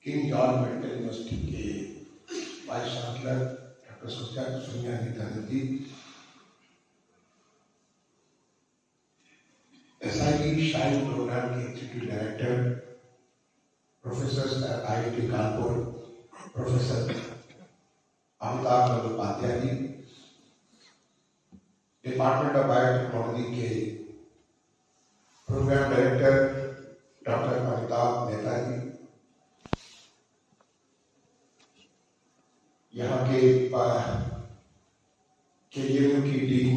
King George medical university के vice chancellor doctor Sonia Nityanand ji, SIT shine program के executive director professor IIT Kanpur professor Amitabh Bandopadhyay ji, department of biotechnology के program director doctor Amitabh Mehta ji, यहाँ के KGMU की dean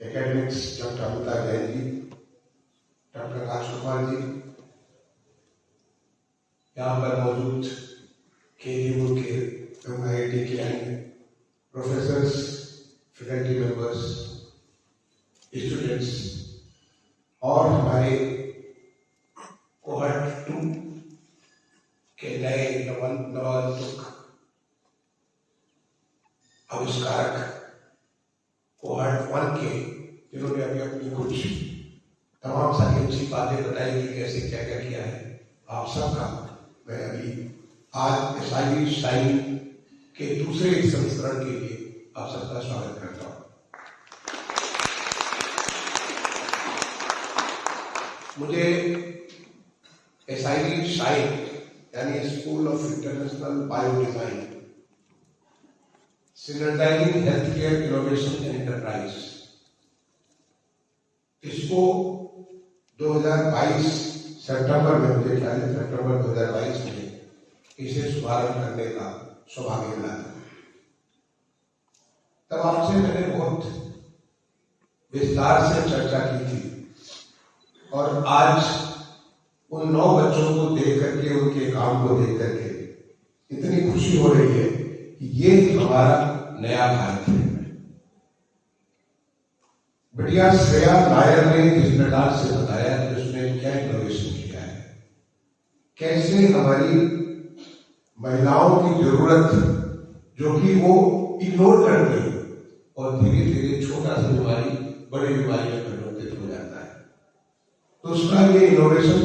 academics doctor Amita Jain ji, doctor Rajkumar ji, यहाँ पर मौजूद KGMU के IIT के अन्य प्रोफेसर्स, फैकल्टी मेंबर्स, स्टूडेंट्स और हमारे कोहर्ट 2 के नए नवागंतुक आविष्कारक कोहर्ट 1 के, जिन्होंने अभी अपनी कुछ तमाम सारी अच्छी बातें बताई कि कैसे क्या क्या किया है, आप सबका मैं अभी आज SIT शाइन के दूसरे संस्करण के लिए आप सबका स्वागत करता हूं। मुझे SIT शाइन यानी school of international bio design, synergizing health care innovation and enterprise, इसको 2022 सितंबर में, मुझे ख्याल है सितंबर 2022 में इसे शुभारंभ करने का सौभाग्य मिला था। तब आपसे मैंने बहुत विस्तार से चर्चा की थी और आज उन 9 बच्चों को देख करके, उनके काम को देख करके इतनी खुशी हो रही है कि ये हमारा नया भारत है। बढ़िया श्रेया नायर ने जिस प्रकार से बताया कि उसने क्या इनोवेशन किया है, कैसे हमारी महिलाओं की जरूरत जो कि वो इग्नोर करती है और धीरे धीरे छोटा सा बीमारी बड़ी बीमारी में परिवर्तित हो जाता है। तो उसका ये इनोवेशन,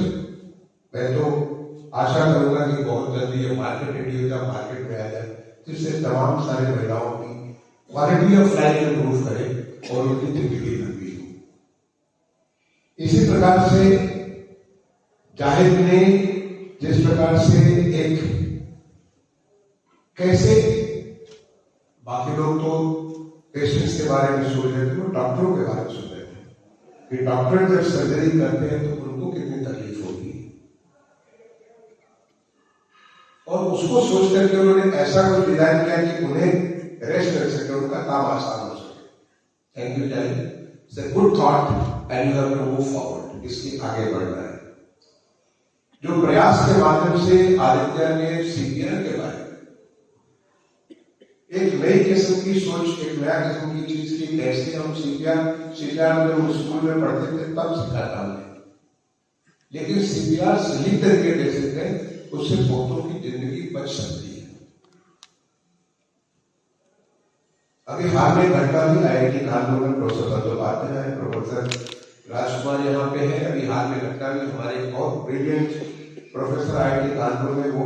मैं तो आशा करूंगा कि बहुत जल्दी ये मार्केट इंडिया का मार्केट में आ जाए, जिससे तमाम सारे महिलाओं की क्वालिटी ऑफ लाइफ इंप्रूव करे और उनकी जिंदगी लंबी हो। इसी प्रकार से जाहिद ने जिस प्रकार से एक, कैसे बाकी लोग तो पेशेंट्स के बारे में सोच रहे थे, वो डॉक्टरों के बारे में सोच रहे थे कि डॉक्टर जब सर्जरी करते हैं तो उनको कितनी तकलीफ होगी, और उसको सोच करके उन्होंने ऐसा कुछ डिजाइन किया कि उन्हें रेस्ट कर सके, उनका काम आसान हो सके। Thank you Zahid, it's a good thought and you have to move forward, इसके आगे बढ़ना है। जो प्रयास के माध्यम से आदित्य ने CPR के बारे में एक नई किस्म की सोच, एक नया किस्म की चीज की, कैसे हम CPR में हम स्कूल में पढ़ते थे तब सीखा था हमने, लेकिन CPR सही तरीके से सीखे, उससे बहुतों की जिंदगी बच सकती है। अभी हाल में घटना भी IIT कानपुर में प्रोफेसर बंदोपाध्याय, प्रोफेसर राजकुमार यहाँ पे है। अभी हाल में घटना भी हमारे बहुत ब्रिलियंट प्रोफेसर IIT कानपुर में, वो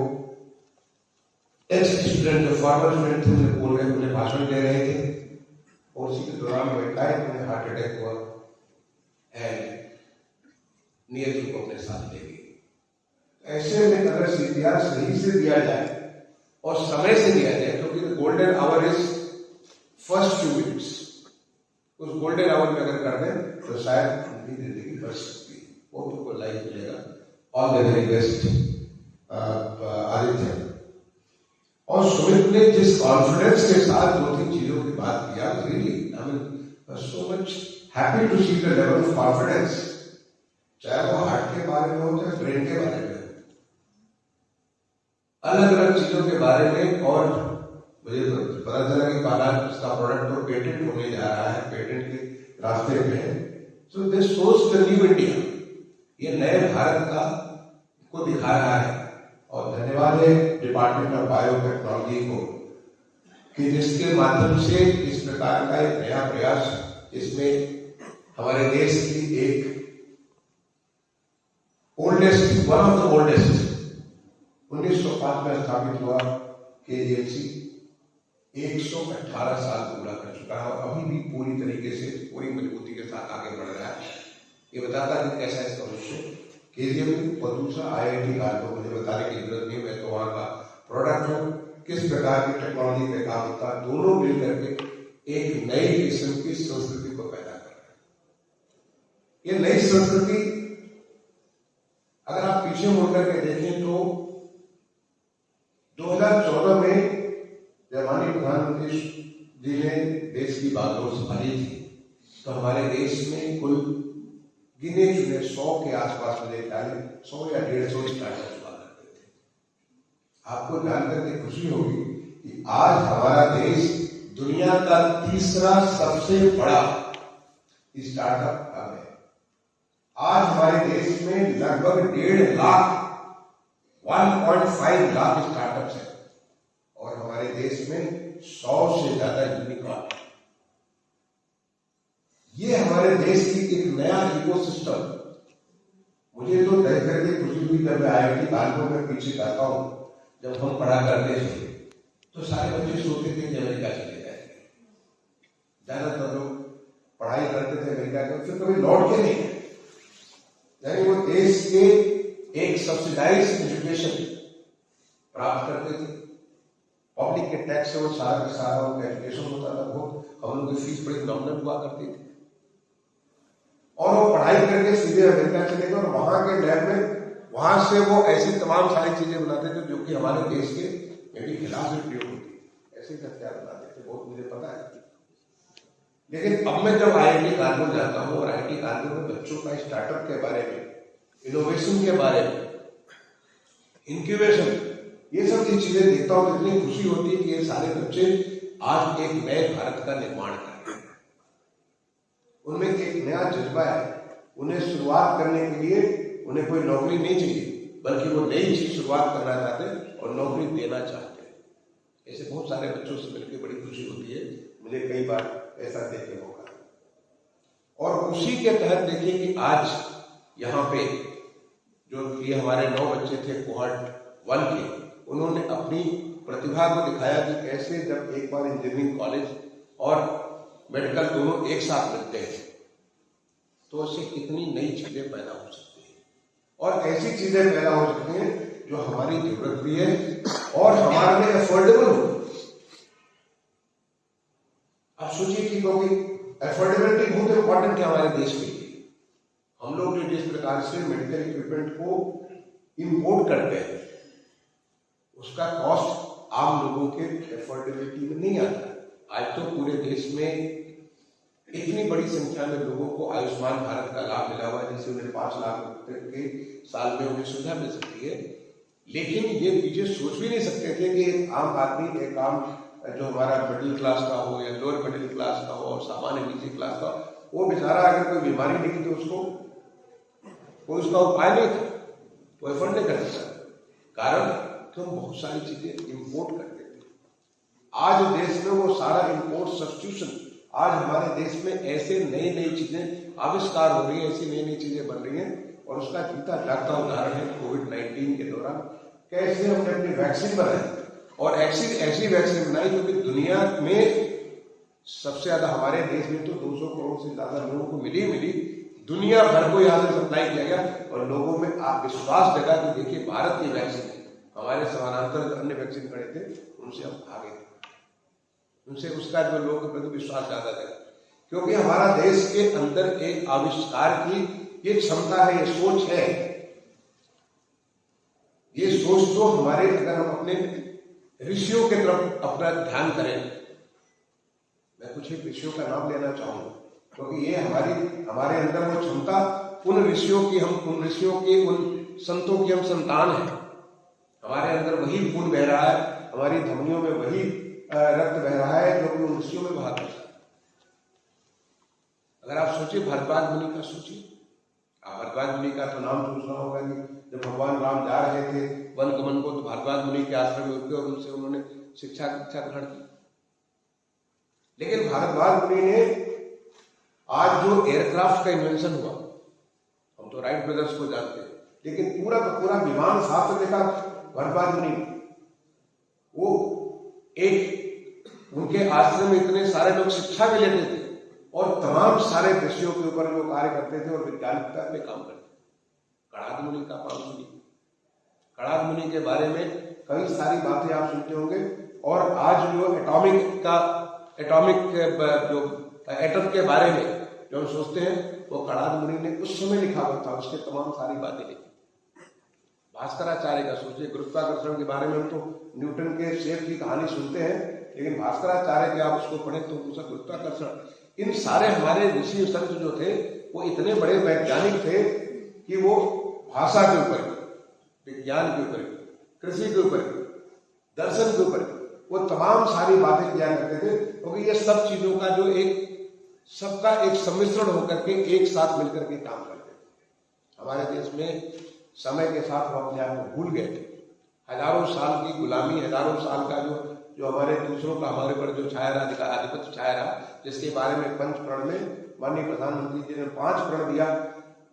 एक्स स्टूडेंट, फॉर्मर स्टूडेंट थे, उन्हें बोल रहे, उन्हें भाषण दे रहे थे और उसी के दौरान वो उन्हें हार्ट अटैक हुआ एंड नियति को अपने साथ ले गई। ऐसे में अगर CPR सही से दिया जाए और समय से दिया जाए, क्योंकि golden hour is first few minutes, उस गोल्डन आवर में अगर कर दें तो शायद उनकी जिंदगी बच सकती है, वो उनको लाइफ मिलेगा। All the very best Aditya. और सुमित ने जिस कॉन्फिडेंस के साथ 2-3 चीजों की बात किया, really I mean so much happy to see the level of confidence, चाहे वो हार्ट के बारे में हो चाहे ब्रेन के बारे में, अलग अलग चीजों के बारे में। और मुझे तो पता चला कि बालाज इसका प्रोडक्ट तो पेटेंट होने जा रहा है, पेटेंट के रास्ते में है। So this shows the new India, ये नए भारत का को दिखा रहा है। और धन्यवाद है डिपार्टमेंट ऑफ बायोटेक्नोलॉजी को कि जिसके माध्यम से इस प्रकार का एक नया प्रयास, इसमें हमारे देश की एक oldest, one of the oldest 1905 में स्थापित हुआ KGLC 118 साल पूरा कर चुका है और अभी भी पूरी तरीके से पूरी मजबूती के साथ आगे बढ़ रहा है। ये बताता है कि कैसा इसका भविष्य। KGLC और दूसरा IIT कानपुर, मुझे बताने की जरूरत नहीं, मैं तो वहाँ का प्रोडक्ट हूँ, किस प्रकार की टेक्नोलॉजी पे काम होता है, दोनों मिल करके एक नई किस्म की संस्कृति को पैदा कर रहे हैं। ये नई संस्कृति अगर आप पीछे मुड़ करके देखें तो 2014 में जब माननीय प्रधानमंत्री जी ने देश की बागडोर संभाली थी तो हमारे देश में कुल गिने चुने 100 के आसपास मुझे 100 या 150 स्टार्टअप हुआ करते थे। आपको जानकर के खुशी होगी कि आज हमारा देश दुनिया का तीसरा सबसे बड़ा स्टार्टअप हब है। आज हमारे देश में लगभग 1.5 लाख 1.5 लाख स्टार्टअप्स हैं और हमारे देश में 100 से ज्यादा यूनिकॉर्न। ये हमारे देश की एक नया इकोसिस्टम। मुझे तो तय करके खुशी हुई जब मैं IIT कानपुर में पीछे जाता हूं, जब हम पढ़ा करते थे तो सारे बच्चे सोचते थे कि अमेरिका चले जाएंगे। ज्यादातर लोग पढ़ाई करते थे अमेरिका के, फिर कभी लौट के नहीं, यानी वो देश के एक सब्सिडाइज एजुकेशन प्राप्त करते थे। पब्लिक के टैक्स से वो सारा का सारा उनका एजुकेशन होता था, वो हम लोग की फीस बड़ी नॉमिनल हुआ करती थी और वो पढ़ाई करके सीधे अमेरिका चले गए और वहां के लैब में वहां से वो ऐसी तमाम सारी चीजें बनाते थे जो कि हमारे देश के मेरे खिलाफ भी प्रयोग होती, ऐसे हथियार बनाते थे, बहुत मुझे पता है। लेकिन अब मैं जब IIT कानपुर जाता हूँ और IIT कानपुर में बच्चों का स्टार्टअप के बारे में, इनोवेशन के बारे में, इंक्यूबेशन, ये सब चीजें देखता हूँ, इतनी खुशी होती है कि ये सारे बच्चे आज एक नए भारत का निर्माण कर रहे हैं। उनमें एक नया जज्बा है। उन्हें शुरुआत करने के लिए उन्हें कोई नौकरी नहीं चाहिए, बल्कि वो नई चीज शुरुआत करना चाहते हैं और नौकरी देना चाहते हैं। ऐसे बहुत सारे बच्चों से मिलकर बड़ी खुशी होती है, मुझे कई बार ऐसा देखने को मौका। और उसी के तहत देखिए कि आज यहाँ पे जो ये हमारे 9 बच्चे थे कोहॉर्ट 1 के, उन्होंने अपनी प्रतिभा को दिखाया कि कैसे जब एक बार इंजीनियरिंग कॉलेज और मेडिकल दोनों एक साथ मिलते हैं तो उससे कितनी नई चीजें पैदा हो सकती हैं और ऐसी चीजें पैदा हो सकती हैं जो हमारी जरूरत भी है और हमारे लिए अफोर्डेबल हो। आप सोचिए कि क्योंकि अफोर्डेबिलिटी बहुत इंपॉर्टेंट है हमारे देश के लिए। हम लोग जो जिस प्रकार से मेडिकल इक्विपमेंट को इंपोर्ट करते हैं उसका कॉस्ट आम लोगों के अफोर्डेबिलिटी में नहीं आता। आज तो पूरे देश में इतनी बड़ी संख्या में लोगों को आयुष्मान भारत का लाभ मिला हुआ है, जिससे उन्हें 5 लाख रुपए के साल में उन्हें सुविधा मिल सकती है। लेकिन ये पीछे सोच भी नहीं सकते थे कि एक आम आदमी, एक आम जो हमारा मिडिल क्लास का हो या लोअर मिडिल क्लास का हो और सामान्य नीचे क्लास का, वो बेचारा अगर कोई बीमारी नहीं थी तो उसको कोई उसका उपाय नहीं था, वो एफर्ड नहीं कर सकता, कारण कि हम बहुत सारी चीजें इंपोर्ट करते थे। आज देश में वो सारा इंपोर्ट सब्स्टिट्यूशन, आज हमारे देश में ऐसे नई नई चीजें आविष्कार हो रही है, ऐसी नई नई चीजें बन रही हैं और उसका जीता जागता उदाहरण है कोविड-19 के दौरान कैसे हमने अपनी वैक्सीन बनाई और ऐसी वैक्सीन बनाई जो कि दुनिया में सबसे ज्यादा, हमारे देश में तो 200 करोड़ से ज्यादा लोगों को मिली, दुनिया भर को यहाँ से सप्लाई किया गया और लोगों में आप विश्वास जगा कि देखिए भारत की वैक्सीन है। हमारे समानांतर अन्य वैक्सीन खड़े थे, उनसे हम आगे थे, उनसे उसका जो लोगों के प्रति विश्वास ज्यादा था, क्योंकि हमारा देश के अंदर एक आविष्कार की ये क्षमता है, ये सोच है। ये सोच तो हमारे, अगर हम अपने ऋषियों की तरफ अपना ध्यान करें, मैं कुछ एक ऋषियों का नाम लेना चाहूंगा क्योंकि ये हमारे अंदर वो क्षमता, उन ऋषियों के उन संतों की हम संतान हैं। हमारे अंदर वही खून बह रहा है, हमारी धमनियों में वही रक्त बह रहा है जो कि उन ऋषियों में बहा था। अगर आप सोचिए भारद्वाज मुनि का, सोचिए आप भारद्वाज मुनि का तो नाम तो सुना होगा कि जब भगवान राम जा रहे थे वन गमन को तो भारद्वाज मुनि के आश्रम में उठे और उनसे उन्होंने शिक्षा ग्रहण की। लेकिन भारद्वाज मुनि ने आज जो एयरक्राफ्ट का इन्वेंशन हुआ, हम तो राइट ब्रदर्स को जानते हैं, लेकिन पूरा का पूरा विमान शास्त्र देखा भरद्वाज मुनि, वो एक उनके आश्रम में इतने सारे लोग शिक्षा भी लेते थे और तमाम सारे विषयों के ऊपर जो कार्य करते थे और वैज्ञानिकता पे काम करते थे। कणाद मुनि का काम सुनिए। कणाद मुनि के बारे में कई सारी बातें आप सुनते होंगे और आज जो जो एटम के बारे में जो हम सोचते हैं वो कणाद मुनि ने उस समय लिखा हुआ था, उसके तमाम सारी बातें लिखी। भास्कराचार्य का सोचिए, गुरुत्वाकर्षण के बारे में हम तो न्यूटन के शेप की कहानी सुनते हैं, लेकिन भास्कराचार्य के आप उसको पढ़े तो उसका गुरुत्वाकर्षण, इन सारे हमारे ऋषि संत जो थे वो इतने बड़े वैज्ञानिक थे कि वो भाषा के ऊपर, विज्ञान के ऊपर, कृषि के ऊपर, दर्शन के ऊपर वो तमाम सारी बातें किया करते थे, क्योंकि ये सब चीजों का जो एक सबका एक सम्मिश्रण होकर के एक साथ मिलकर के काम करते थे। हमारे देश में समय के साथ हम अपने आप को भूल गए थे। हजारों साल की गुलामी, हजारों साल का जो हमारे दूसरों का हमारे पर जो छाया रहा, आधिपत्य छाया रहा, जिसके बारे में पंच प्रण में माननीय प्रधानमंत्री जी ने 5 प्रण दिया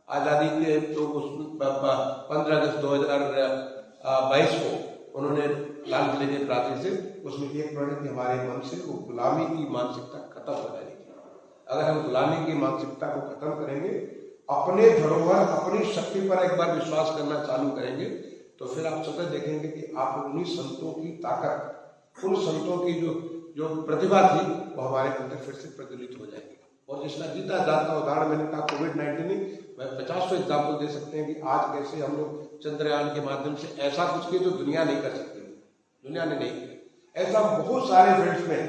आजादी के, तो उस 15 अगस्त 2022 को उन्होंने लाल किले के प्राचीर से, उसमें एक प्रण कि हमारे मन से वो गुलामी की मानसिकता खत्म हो जाएगी। अगर हम गुलामी की मानसिकता को खत्म करेंगे, अपने धरोहर, अपनी शक्ति पर एक बार विश्वास करना चालू करेंगे, तो फिर आप सतत देखेंगे कि आप उन्हीं संतों की ताकत, उन संतों की जो प्रतिभा थी वो हमारे अंदर फिर से प्रज्वलित हो जाएगी। और जिसका जीता जाता उदाहरण मैंने कहा कोविड-19, मैं 50 एग्जाम्पल दे सकते हैं कि आज कैसे हम लोग चंद्रयान के माध्यम से ऐसा कुछ किया जो दुनिया नहीं कर सकती, दुनिया ने नहीं किया। ऐसा बहुत सारे फील्ड्स में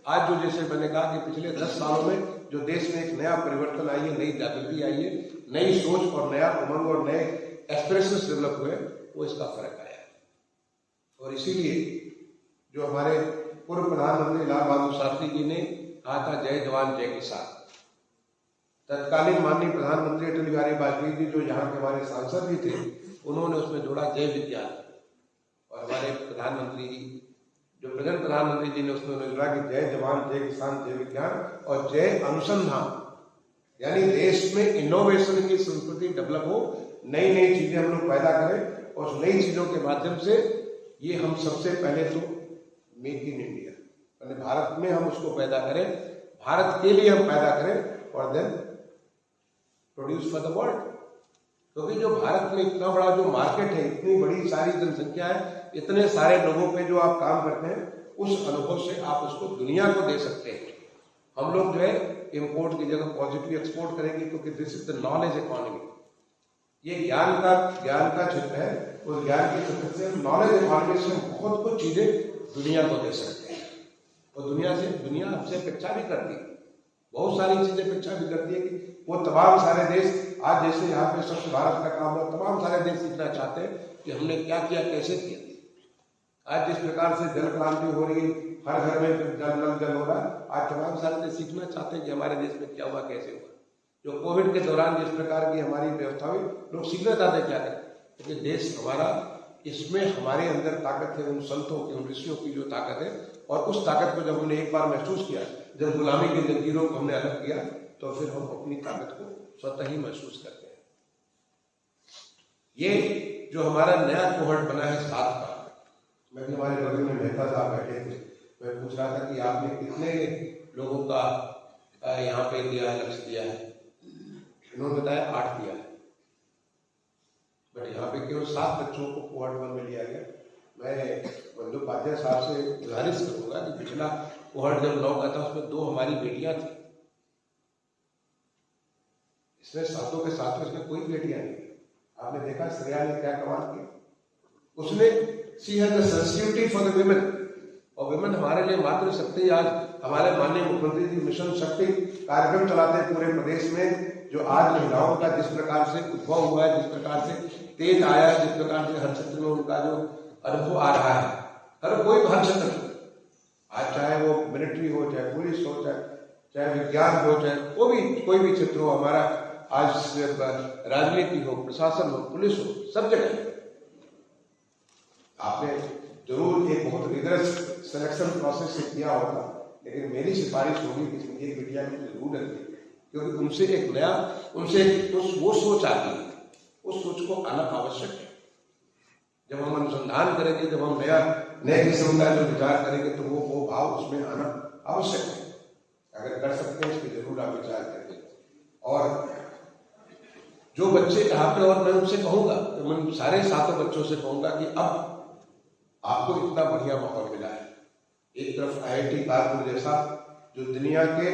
आज जो, जैसे मैंने कहा कि पिछले 10 सालों में जो देश में एक नया परिवर्तन आई है, नई जागृति आई है, नई सोच और नया उमंग और नए एस्पिरेशंस डेवलप हुए, वो इसका फर्क आया है। और इसीलिए जो हमारे पूर्व प्रधानमंत्री लाल बहादुर शास्त्री जी ने कहा था जय जवान जय किसान, तत्कालीन माननीय प्रधानमंत्री अटल बिहारी वाजपेयी जी जो यहाँ के हमारे सांसद भी थे, उन्होंने उसमें जोड़ा जय विज्ञान, और हमारे प्रधानमंत्री जो प्रेजेंट प्रधानमंत्री जी ने उसमें जोड़ा कि जय जवान जय किसान जय विज्ञान और जय अनुसंधान, यानी देश में इनोवेशन की संस्कृति डेवलप हो, नई नई चीजें हम लोग पैदा करें और उस नई चीजों के माध्यम से ये हम सबसे पहले तो मेक इन इंडिया, यानी भारत में हम उसको पैदा करें, भारत के लिए हम पैदा करें और then produce for the world. क्योंकि जो भारत में इतना बड़ा जो मार्केट है, इतनी बड़ी सारी जनसंख्या है, इतने सारे लोगों पे जो आप काम करते हैं, उस अनुभव से आप उसको दुनिया को दे सकते हैं। हम लोग जो है इंपोर्ट की जगह पॉजिटिव एक्सपोर्ट करेंगे, क्योंकि this is the knowledge economy, ये ज्ञान का क्षेत्र है। उस ज्ञान के क्षेत्र से नॉलेज इकोनॉमी से बहुत कुछ चीजें दुनिया को दे सकते हैं और दुनिया हमसे अपेक्षा भी करती है, बहुत सारी चीजें अपेक्षा भी करती है कि वो तमाम सारे देश, आज जैसे यहाँ पे स्वच्छ भारत का काम हो, तमाम सारे देश सीखना चाहते हैं कि हमने क्या किया, कैसे किया। आज जिस प्रकार से जल क्रांति हो रही, हर घर में जल हो रहा, आज तमाम सारे देश सीखना चाहते हैं कि हमारे देश में क्या हुआ, कैसे हुआ। जो कोविड के दौरान जिस प्रकार की हमारी व्यवस्था हुई, लोग सीखना चाहते हैं क्या करें, क्योंकि देश हमारा, इसमें हमारे अंदर ताकत है, उन संतों की, उन ऋषियों की जो ताकत है, और उस ताकत को जब हमने एक बार महसूस किया, जब गुलामी की जंजीरों को हमने अलग किया, तो फिर हम अपनी ताकत को स्वतः ही महसूस करते हैं। ये जो हमारा नया कोहर्ट बना है 7 का, मैं भी हमारे बगल में मेहता साहब बैठे थे, मैं पूछ रहा था कि आपने कितने लोगों का यहाँ पे दिया है, लक्ष्य दिया है, इन्होंने बताया 8 दिया है, बट यहाँ पे केवल 7 बच्चों को कोहर्ट 1 में लिया गया। मैं बंदोपाध्याय साहब से गुजारिश करूंगा कि पिछला कोहर्ट जब 9 का था, उसमें 2 हमारी बेटियां थी, इसमें 7 के 7 इसमें कोई बेटियां नहीं। आपने देखा श्रेया ने क्या कमाल किया, उसने she has the sensitivity for the women, और विमेन हमारे लिए मातृशक्ति। आज हमारे माननीय मुख्यमंत्री जी मिशन शक्ति कार्यक्रम चलाते हैं पूरे प्रदेश में, जो आज महिलाओं का जिस प्रकार से उद्भव हुआ है, जिस प्रकार से तेज आया है, जिस प्रकार से हर क्षेत्र में उनका जो अनुभव आ रहा है, हर कोई हर क्षेत्र में, आज चाहे वो मिलिट्री हो, चाहे पुलिस हो, चाहे विज्ञान हो, चाहे कोई भी क्षेत्र हो, हमारा आज राजनीति हो, प्रशासन हो, पुलिस हो, सब जगह आपने जरूर एक बहुत रिगरस सिलेक्शन प्रोसेस से किया होगा, लेकिन मेरी सिफारिश होगी कि एक बिटिया में जरूर रखिए, क्योंकि उनसे एक नया, उनसे वो सोच आती है, उस सोच को आना आवश्यक है। जब हम अनुसंधान करेंगे, जब हम नए किस्म का जो विचार करेंगे तो वो भाव उसमें आना आवश्यक है। अगर कर सकते हैं इसकी जरूर आप विचार करेंगे। और जो बच्चे यहाँ पे, और मैं उनसे कहूंगा, मैं सारे सातों बच्चों से कहूंगा कि अब आपको इतना बढ़िया माहौल मिला है। एक तरफ IIT कानपुर जैसा जो दुनिया के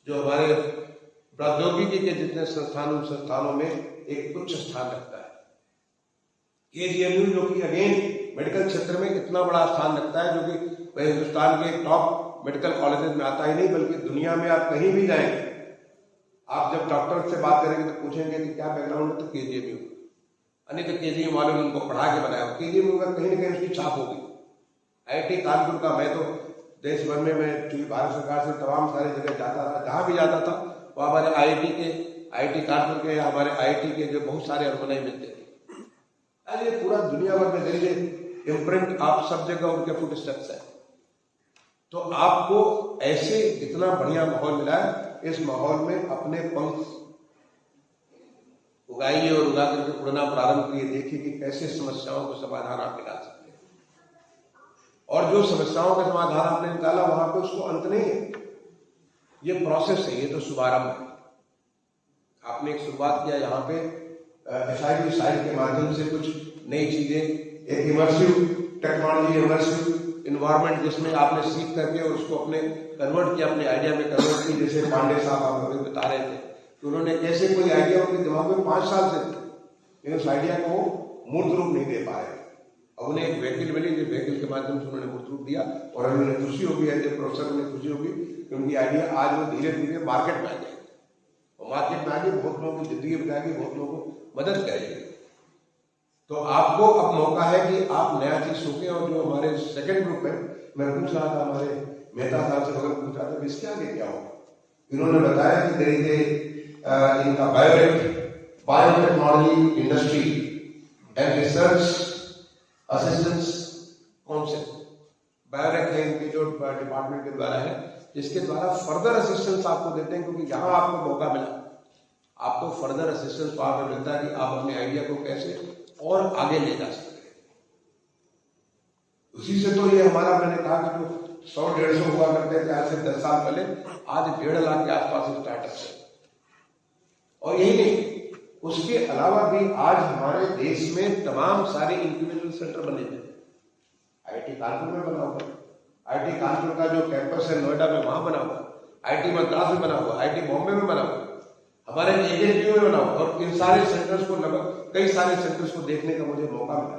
जो हमारे प्रौद्योगिकी के जितने संस्थानों में एक उच्च स्थान रखता है। KGMU जो कि अगेन मेडिकल क्षेत्र में इतना बड़ा स्थान रखता है, जो कि हिंदुस्तान के टॉप मेडिकल कॉलेजेस में आता ही नहीं, बल्कि दुनिया में आप कहीं भी जाएंगे, आप जब डॉक्टर से बात करेंगे तो पूछेंगे कि क्या बैकग्राउंड है, तो KGMU, नहीं तो KGMU वालों ने उनको पढ़ा के बनाया। KGMU का कहीं ना कहीं उसकी छाप होगी। IIT कानपुर का, मैं तो देश भर में, मैं चूंकि भारत सरकार से तमाम सारी जगह जाता रहा, जहां भी जाता था वो हमारे IIT कानपुर के, हमारे IIT के जो बहुत सारे अलुमनी मिलते थे। अरे पूरा दुनिया भर में जरिए इम्प्रिंट आप सब जगह उनके फुट स्टेप्स है। तो आपको ऐसे इतना बढ़िया माहौल मिला है, इस माहौल में अपने पंख उगाइए और उगा करके उड़ना प्रारंभ करिए। देखिए कि कैसे समस्याओं को समाधान आप निकाल सकते हैं, और जो समस्याओं का समाधान आपने निकाला वहां पे उसको अंत नहीं है, ये प्रोसेस है, ये तो शुभारंभ है। आपने एक शुरुआत किया यहाँ पे SIT साइट के माध्यम से कुछ नई चीजें, एक इमर्सिव टेक्नोलॉजी, इमर्सिव इन्वायरमेंट, जिसमें आपने सीख करके और उसको अपने कन्वर्ट किया, अपने आइडिया में कन्वर्ट की। जैसे पांडे साहब आप अभी बता रहे थे कि उन्होंने कैसे कोई आइडिया उनके दिमाग में 5 साल से थे, लेकिन उस आइडिया को मूर्त रूप नहीं दे पाए। अब उन्हें एक व्हीकल मिली, जो व्हीकल के माध्यम से उन्होंने मूर्त रूप दिया, और उन्हें खुशी होगी, एज ए प्रोफेसर उन्हें खुशी होगी कि उनकी आइडिया आज वो धीरे धीरे मार्केट में आ जाएगी, और मार्केट में आगे बहुत लोगों की जिंदगी बचाएगी, बहुत लोगों को मदद करेगी। तो आपको अब मौका है कि आप नया चीज सीखें। और जो हमारे सेकंड ग्रुप है, मैं पूछ रहा था, हमारे मेहता साहब से बगल पूछ रहा था इसके आगे क्या होगा। इन्होंने बताया कि धीरे इनका biotechnology industry and research assistance concept, biotech है इनके जो डिपार्टमेंट के द्वारा है, जिसके द्वारा फर्दर असिस्टेंस आपको देते हैं, क्योंकि यहाँ आपको मौका मिला, आपको फर्दर असिस्टेंस वहां पर मिलता है कि आप अपने आइडिया को कैसे और आगे ले जा सकते हैं। उसी से तो ये हमारा, मैंने कहा कि जो 100-150 हुआ करते थे आज से 10 साल पहले, आज 1.5 लाख के आसपास स्टार्टअप है। और यही नहीं, उसके अलावा भी आज हमारे देश में तमाम सारे इंक्यूबेशन सेंटर बने हुए। IIT कानपुर में बना हुआ, IIT कानपुर का जो कैंपस है नोएडा में, वहां बना हुआ, IIT मद्रास में बना हुआ, IIT बॉम्बे में बना हुआ, हमारे AJPU में बना हुआ। और इन सारे सेंटर्स को, लगभग कई सारे सेंटर्स को देखने का मुझे मौका मिला,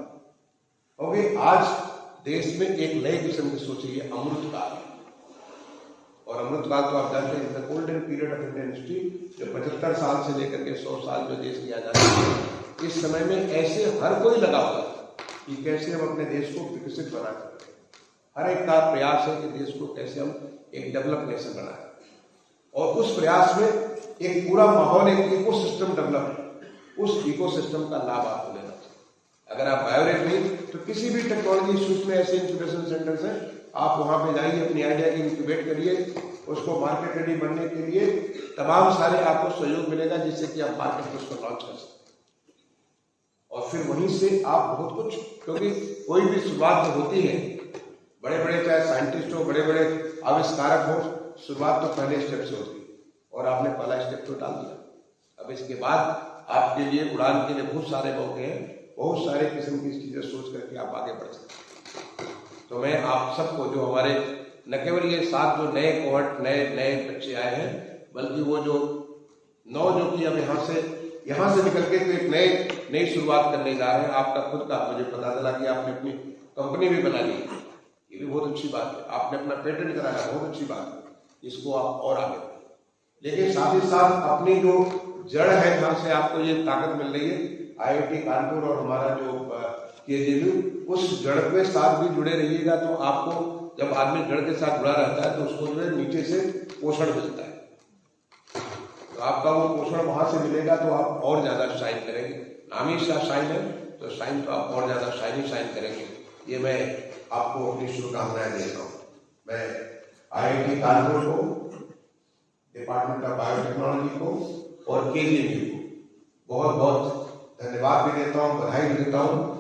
क्योंकि आज देश में एक नए किस्म की सोची है, अमृत काल। और अमृत काल तो आप जानते हैं, golden period of Indian history, जो 75 साल से लेकर के 100 साल जो देश की आजादी है, इस समय में ऐसे हर कोई लगा हुआ है कि कैसे हम अपने देश को विकसित बना सकते हैं। हर एक का प्रयास है कि देश को कैसे हम एक डेवलप नेशन बनाए, और उस प्रयास में एक पूरा माहौल, एक इकोसिस्टम डेवलप है। उस इकोसिस्टम का लाभ आपको लेना चाहिए। अगर आप बायोटेक नहीं तो किसी भी टेक्नोलॉजी इंस्टीट्यूट में ऐसे इंक्यूबेशन सेंटर्स हैं, आप वहां पे जाइए, अपनी आइडिया की इंक्यूबेट करिए, उसको मार्केट रेडी बनने के लिए तमाम सारे आपको सहयोग मिलेगा, जिससे कि आप मार्केट में उसको लॉन्च कर सकते हैं। और फिर वहीं से आप बहुत कुछ, क्योंकि कोई भी शुरुआत तो होती है, बड़े बड़े चाहे साइंटिस्ट हो, बड़े बड़े आविष्कारक हो, शुरुआत तो पहले स्टेप से होती है, और आपने पहला स्टेप तो डाल दिया। अब इसके बाद आपके लिए उड़ान के लिए बहुत सारे मौके हैं, बहुत सारे किस्म की चीजें सोच करके आप आगे बढ़ सकते हैं। तो मैं आप सबको, जो हमारे न केवल ये 7 जो नए कोहर्ट, नए बच्चे आए हैं, बल्कि वो जो 9 जो कि अब यहाँ से निकल के तो एक नई शुरुआत करने जा रहे हैं। आपका खुद का, मुझे पता चला कि आपने अपनी कंपनी भी बना ली, ये भी बहुत अच्छी बात है। आपने अपना पेटेंट कराया, बहुत अच्छी बात है, इसको आप और आगे बढ़ाएं। लेकिन साथ ही साथ अपनी जो जड़ है, जहां से आपको ये ताकत मिल रही है, IIT कानपुर और हमारा जो KGMU, उस जड़ के साथ भी जुड़े रहिएगा। तो आपको, जब आदमी जड़ के साथ जुड़ा रहता है तो उसको जो है नीचे से पोषण मिलता है, तो आपका वो पोषण वहां से मिलेगा, तो आप और ज्यादा शाइन करेंगे। नामी शाइन है तो शाइन तो आप और ज्यादा शाइन करेंगे। ये मैं आपको अपनी शुभकामनाएं देता हूँ। मैं IIT कानपुर को, डिपार्टमेंट ऑफ बायोटेक्नोलॉजी को और KGMU को बहुत बहुत धन्यवाद भी देता हूँ, बधाई भी देता हूँ।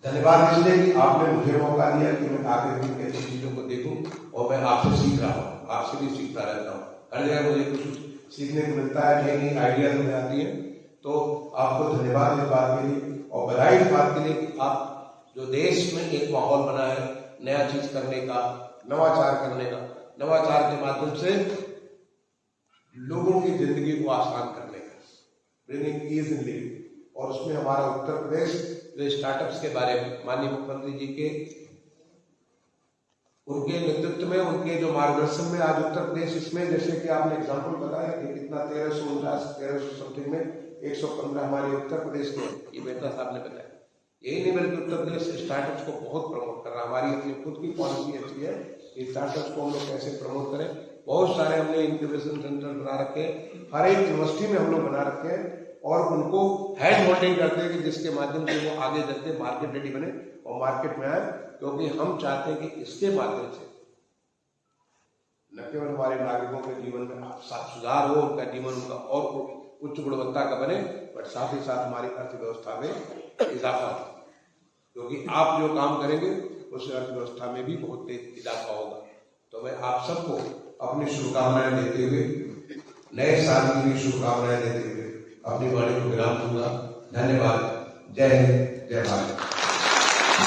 धन्यवाद इसलिए कि आपने मुझे मौका दिया कि मैं आगे भी ऐसी चीजों को देखूं और मैं आपसे सीख रहा हूँ, आपसे भी सीखता रहता हूँ। हर जगह मुझे कुछ सीखने को मिलता है, नई नई आइडियाज मुझे आती हैं। तो आपको धन्यवाद इस बात के लिए और बधाई इस बात के लिए कि आप जो देश में एक माहौल बना है नया चीज करने का, नवाचार करने का, नवाचार के माध्यम से लोगों की जिंदगी को आसान करने का, ब्रिंगिंग ईज इन लिविंग। और उसमें हमारा उत्तर प्रदेश जो स्टार्टअप्स के बारे में माननीय मुख्यमंत्री जी के उनके नेतृत्व में, उनके जो मार्गदर्शन में आज उत्तर प्रदेश इसमें, जैसे कि आपने एग्जाम्पल बताया कि कितना 1349 समथिंग में 115 हमारे उत्तर प्रदेश में, ये मेहता साहब ने बताया। यही नहीं बल्कि उत्तर प्रदेश स्टार्टअप्स को बहुत प्रमोट कर रहा है। हमारी अपनी खुद की पॉलिसी अच्छी है कि स्टार्टअप्स को हम लोग कैसे प्रमोट करें। बहुत सारे हमने इंक्यूबेशन सेंटर बना रखे हैं, हर एक यूनिवर्सिटी में हम लोग बना रखे हैं और उनको हैंड होल्डिंग करते हैं कि जिसके माध्यम से वो आगे चलते मार्केट रेडी बने और मार्केट में आए। क्योंकि हम चाहते हैं कि इसके माध्यम से न केवल हमारे नागरिकों के जीवन में सुधार हो, उनका जीवन उनका और उच्च गुणवत्ता का बने, बट साथ ही साथ हमारी अर्थव्यवस्था में इजाफा हो। क्योंकि आप जो काम करेंगे उस अर्थव्यवस्था में भी बहुत तेज इजाफा होगा। तो मैं आप सबको अपनी शुभकामनाएं देते हुए, नए साल की भी शुभकामनाएं देते हुए अपनी वाणी को विराम दूंगा। धन्यवाद। जय हिंद, जय भारत।